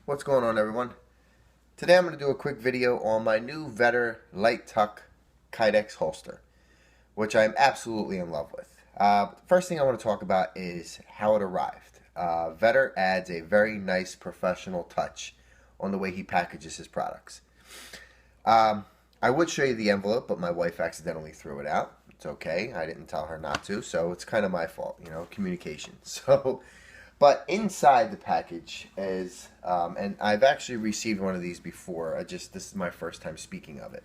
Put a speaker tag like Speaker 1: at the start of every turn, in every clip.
Speaker 1: What's going on, everyone? Today I'm going to do a quick video on my new Vedder Light Tuck Kydex holster, which I'm absolutely in love with. First thing I want to talk about is how it arrived. Vedder adds a very nice professional touch on the way he packages his products. I would show you the envelope, but my wife accidentally threw it out. It's okay. I didn't tell her not to, so it's kind of my fault, communication. But inside the package is, and I've actually received one of these before. This is my first time speaking of it.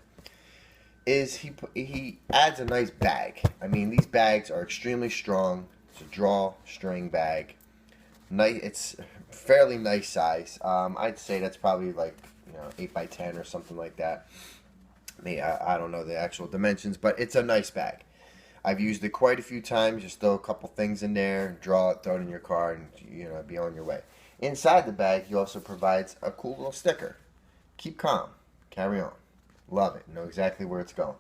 Speaker 1: Is he adds a nice bag. I mean, these bags are extremely strong. It's a drawstring bag. Nice. It's fairly nice size. I'd say that's probably like 8x10 or something like that. I don't know the actual dimensions, but it's a nice bag. I've used it quite a few times. Just throw a couple things in there, draw it, throw it in your car, and be on your way. Inside the bag, he also provides a cool little sticker. Keep calm, carry on. Love it. Know exactly where it's going.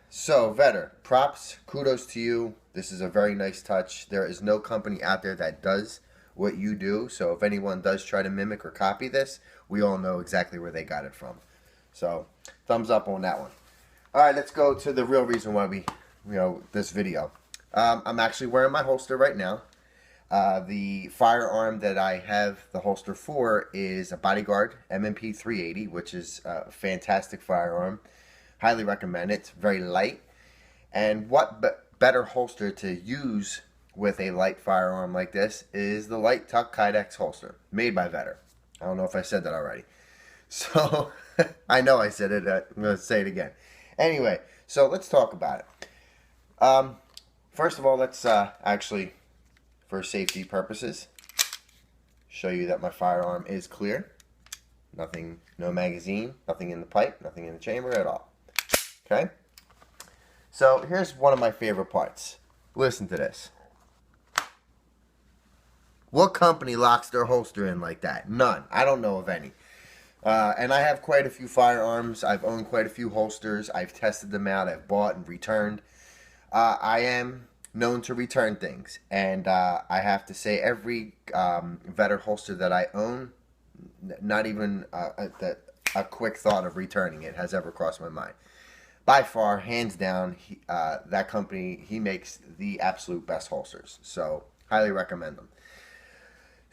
Speaker 1: So Vedder, props, kudos to you. This is a very nice touch. There is no company out there that does what you do. So if anyone does try to mimic or copy this, we all know exactly where they got it from. So thumbs up on that one. All right, let's go to the real reason why this video. I'm actually wearing my holster right now. The firearm that I have the holster for is a Bodyguard M&P 380, which is a fantastic firearm. Highly recommend it. It's very light. And what better holster to use with a light firearm like this is the Light Tuck Kydex holster, made by Vedder. I don't know if I said that already. So, I know I said it. I'm going to say it again. Anyway, so let's talk about it. First of all, let's actually, for safety purposes, show you that my firearm is clear. Nothing, no magazine, nothing in the pipe, nothing in the chamber at all. Okay? So here's one of my favorite parts. Listen to this. What company locks their holster in like that? None. I don't know of any. And I have quite a few firearms. I've owned quite a few holsters. I've tested them out. I've bought and returned. I am known to return things. And I have to say every Vedder holster that I own, not even a quick thought of returning it has ever crossed my mind. By far, hands down, that company, he makes the absolute best holsters. So, highly recommend them.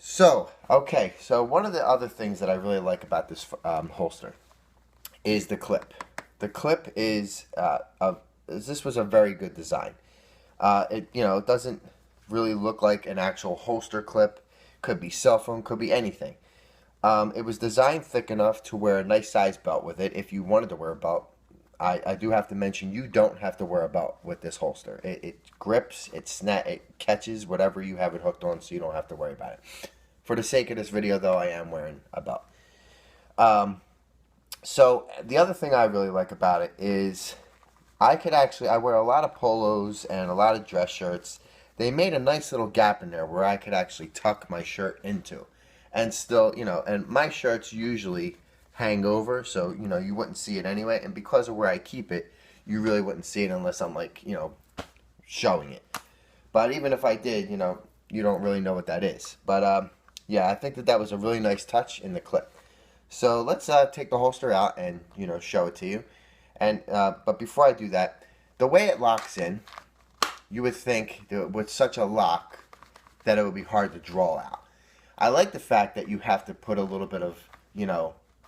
Speaker 1: So, okay, so one of the other things that I really like about this holster is the clip. The clip is, this was a very good design. It doesn't really look like an actual holster clip. Could be cell phone, could be anything. It was designed thick enough to wear a nice size belt with it if you wanted to wear a belt. I do have to mention, you don't have to wear a belt with this holster. It grips, it catches whatever you have it hooked on, so you don't have to worry about it. For the sake of this video, though, I am wearing a belt. So the other thing I really like about it is I wear a lot of polos and a lot of dress shirts. They made a nice little gap in there where I could actually tuck my shirt into. And still, and my shirts usually hang over, so you wouldn't see it anyway, and because of where I keep it, you really wouldn't see it unless I'm showing it. But even if I did, you don't really know what that is. But yeah, I think that was a really nice touch in the clip. So let's take the holster out and show it to you. And but before I do that, the way it locks in, you would think that with such a lock that it would be hard to draw out. I like the fact that you have to put a little bit of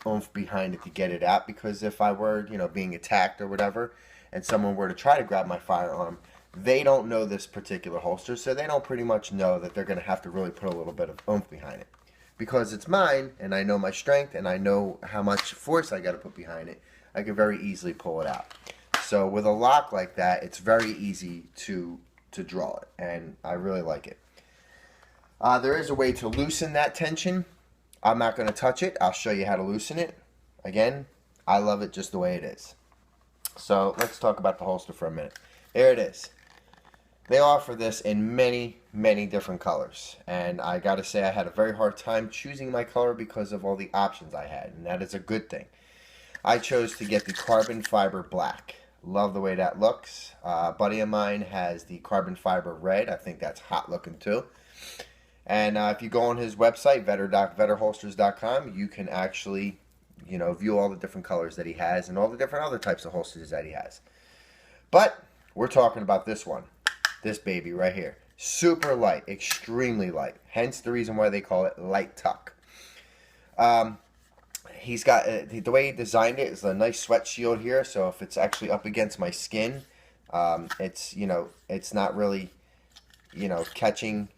Speaker 1: oomph behind it to get it out, because if I were, being attacked or whatever, and someone were to try to grab my firearm, they don't know this particular holster, so they don't pretty much know that they're going to have to really put a little bit of oomph behind it. Because it's mine, and I know my strength, and I know how much force I got to put behind it, I can very easily pull it out. So with a lock like that, it's very easy to draw it, and I really like it. There is a way to loosen that tension. I'm not going to touch it. I'll show you how to loosen it. Again, I love it just the way it is. So let's talk about the holster for a minute. There it is. They offer this in many, many different colors. And I got to say, I had a very hard time choosing my color because of all the options I had. And that is a good thing. I chose to get the carbon fiber black. Love the way that looks. A buddy of mine has the carbon fiber red. I think that's hot looking too. And if you go on his website, vedderholsters.com, you can actually, view all the different colors that he has and all the different other types of holsters that he has. But we're talking about this one, this baby right here. Super light, extremely light. Hence the reason why they call it light tuck. He's got, the way he designed it is a nice sweat shield here. So if it's actually up against my skin, it's, it's not really, catching.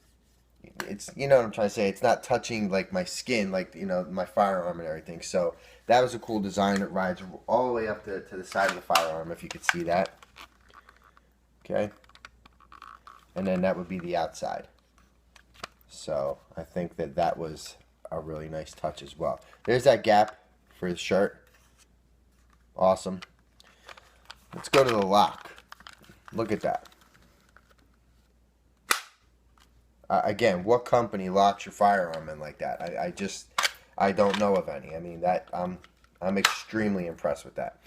Speaker 1: It's, what I'm trying to say. It's not touching like my skin, like, my firearm and everything. So that was a cool design. It rides all the way up to the side of the firearm, if you could see that. Okay. And then that would be the outside. So I think that was a really nice touch as well. There's that gap for the shirt. Awesome. Let's go to the lock. Look at that. Again, what company locks your firearm in like that? I don't know of any. I mean, I'm extremely impressed with that.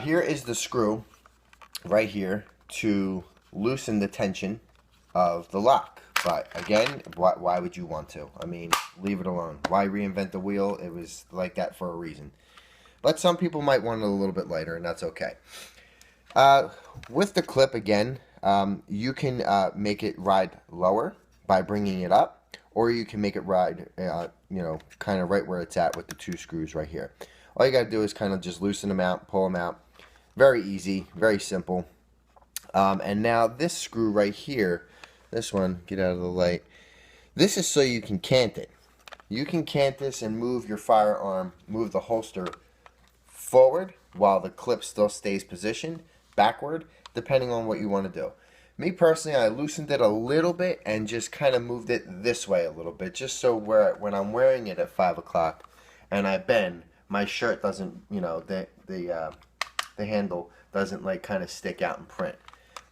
Speaker 1: Here is the screw right here to loosen the tension of the lock. But again, why would you want to? I mean, leave it alone. Why reinvent the wheel? It was like that for a reason. But some people might want it a little bit lighter, and that's okay. With the clip, again, you can make it ride lower by bringing it up, or you can make it ride, kind of right where it's at with the two screws right here. All you got to do is kind of just loosen them out, pull them out. Very easy, very simple. And now this screw right here, this one, get out of the light. This is so you can cant it. You can cant this and move your firearm, move the holster forward while the clip still stays positioned, backward, depending on what you want to do. Me personally, I loosened it a little bit and just kind of moved it this way a little bit, just so when I'm wearing it at 5 o'clock and I bend, my shirt doesn't, the handle doesn't like kind of stick out and print.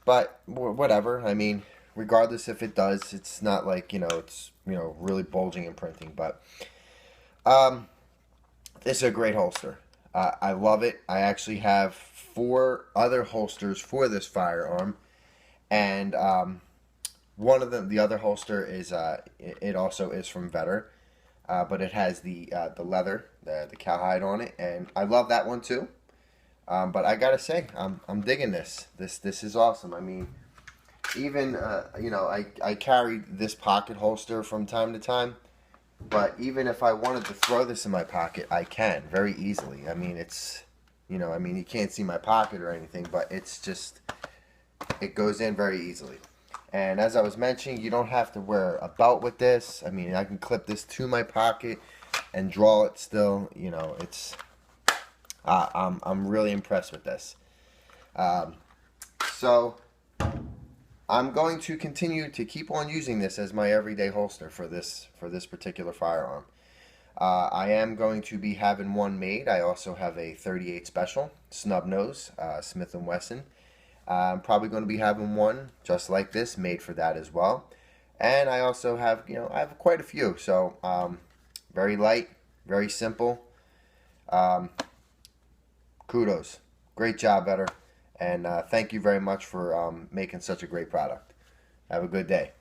Speaker 1: But whatever, I mean, regardless if it does, it's not like, it's, really bulging and printing. But this is a great holster. I love it. I actually have 4 other holsters for this firearm. And one of them, the other holster is, it also is from Vedder. But it has the leather, the cowhide on it. And I love that one too. But I gotta say, I'm digging this. This is awesome. I mean, even I carry this pocket holster from time to time, but even if I wanted to throw this in my pocket, I can very easily. I mean, it's, you can't see my pocket or anything, but it's just, it goes in very easily. And as I was mentioning, you don't have to wear a belt with this. I mean, I can clip this to my pocket and draw it still. It's. I'm really impressed with this. So I'm going to continue to keep on using this as my everyday holster for this particular firearm. I am going to be having one made. I also have a 38 special snub nose Smith & Wesson. I'm probably going to be having one just like this made for that as well. And I also have, I have quite a few. So very light, very simple. Kudos. Great job, Vedder. And thank you very much for making such a great product. Have a good day.